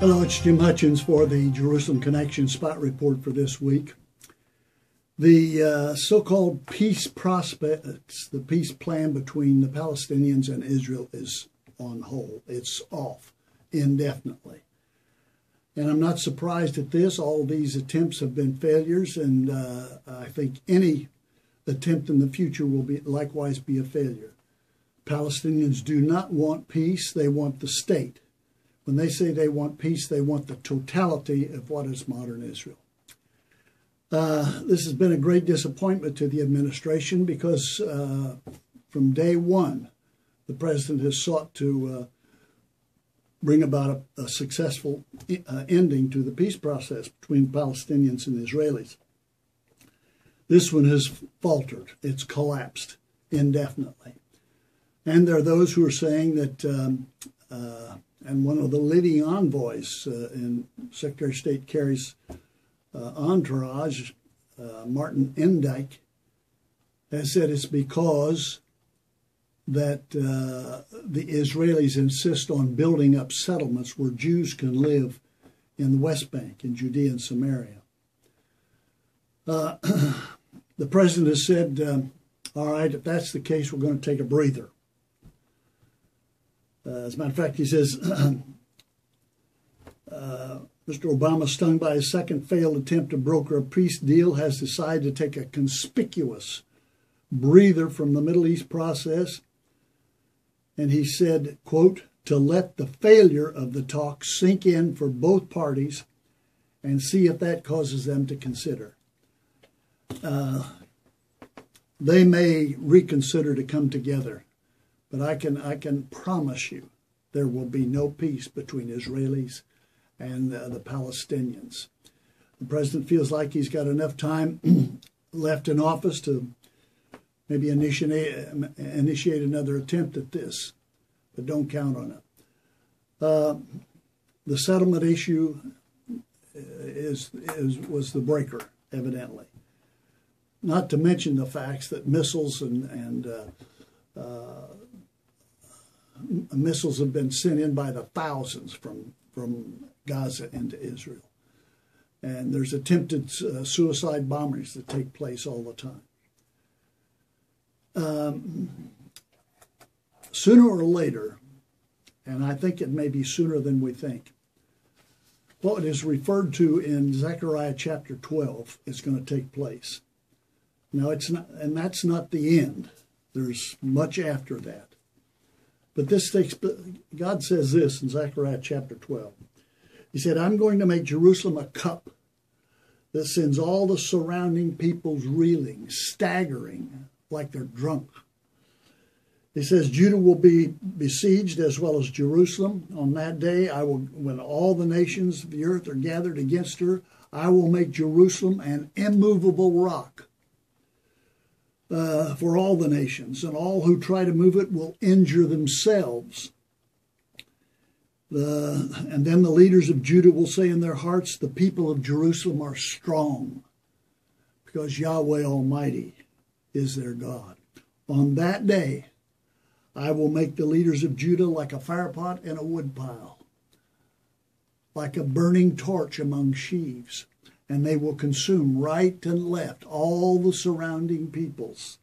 Hello, it's Jim Hutchins for the Jerusalem Connection Spot Report for this week. The so-called peace prospects, the peace plan between the Palestinians and Israel is on hold. It's off indefinitely. And I'm not surprised at this. All these attempts have been failures, and I think any attempt in the future will likewise be a failure. Palestinians do not want peace. They want the state. When they say they want peace, they want the totality of what is modern Israel. This has been a great disappointment to the administration because from day one, the president has sought to bring about a successful ending to the peace process between Palestinians and Israelis. This one has faltered. It's collapsed indefinitely. And there are those who are saying that and one of the leading envoys in Secretary of State Kerry's entourage, Martin Endike, has said it's because that the Israelis insist on building up settlements where Jews can live in the West Bank, in Judea and Samaria. The president has said, all right, if that's the case, we're going to take a breather. As a matter of fact, he says, Mr. Obama, stung by his second failed attempt to broker a peace deal, has decided to take a conspicuous breather from the Middle East process. And he said, quote, to let the failure of the talks sink in for both parties and see if that causes them to consider. They may reconsider to come together. But I can promise you there will be no peace between Israelis and the Palestinians. The president feels like he's got enough time left in office to maybe initiate another attempt at this, but don't count on it. The settlement issue was the breaker, evidently. Not to mention the facts that missiles and missiles have been sent in by the thousands from Gaza into Israel. And there's attempted suicide bombings that take place all the time. Sooner or later, and I think it may be sooner than we think, what is referred to in Zechariah chapter 12 is going to take place. Now, it's not, and that's not the end. There's much after that. But God says this in Zechariah chapter 12. He said, I'm going to make Jerusalem a cup that sends all the surrounding peoples reeling, staggering like they're drunk. He says, Judah will be besieged as well as Jerusalem. On that day, when all the nations of the earth are gathered against her, I will make Jerusalem an immovable rock. For all the nations, and all who try to move it will injure themselves. And then the leaders of Judah will say in their hearts, the people of Jerusalem are strong, because Yahweh Almighty is their God. On that day, I will make the leaders of Judah like a firepot in a woodpile, like a burning torch among sheaves. And they will consume right and left all the surrounding peoples.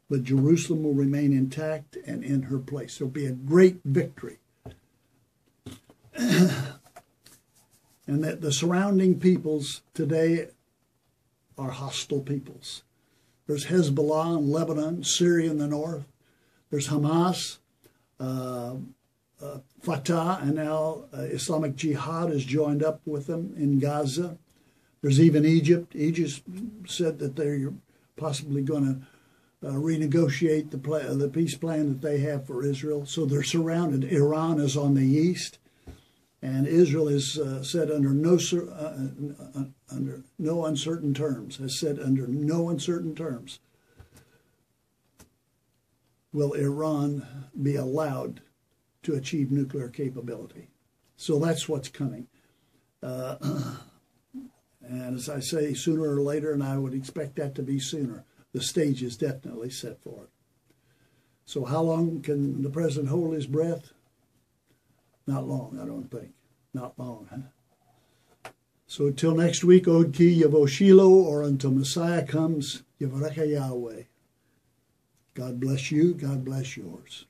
But Jerusalem will remain intact and in her place. There will be a great victory. And that the surrounding peoples today are hostile peoples. There's Hezbollah in Lebanon, Syria in the north. There's Hamas, Fatah, and now Islamic Jihad has joined up with them in Gaza. There's even Egypt. Egypt said that they're possibly going to renegotiate the peace plan that they have for Israel. So they're surrounded. Iran is on the east. And Israel is said under no uncertain terms, will Iran be allowed to achieve nuclear capability. So that's what's coming. And as I say, sooner or later, and I would expect that to be sooner, the stage is definitely set for it. So how long can the president hold his breath? Not long, I don't think. Not long, huh? So until next week, Od Ki Yavoshilo, or until Messiah comes, Yavareka Yahweh. God bless you. God bless yours.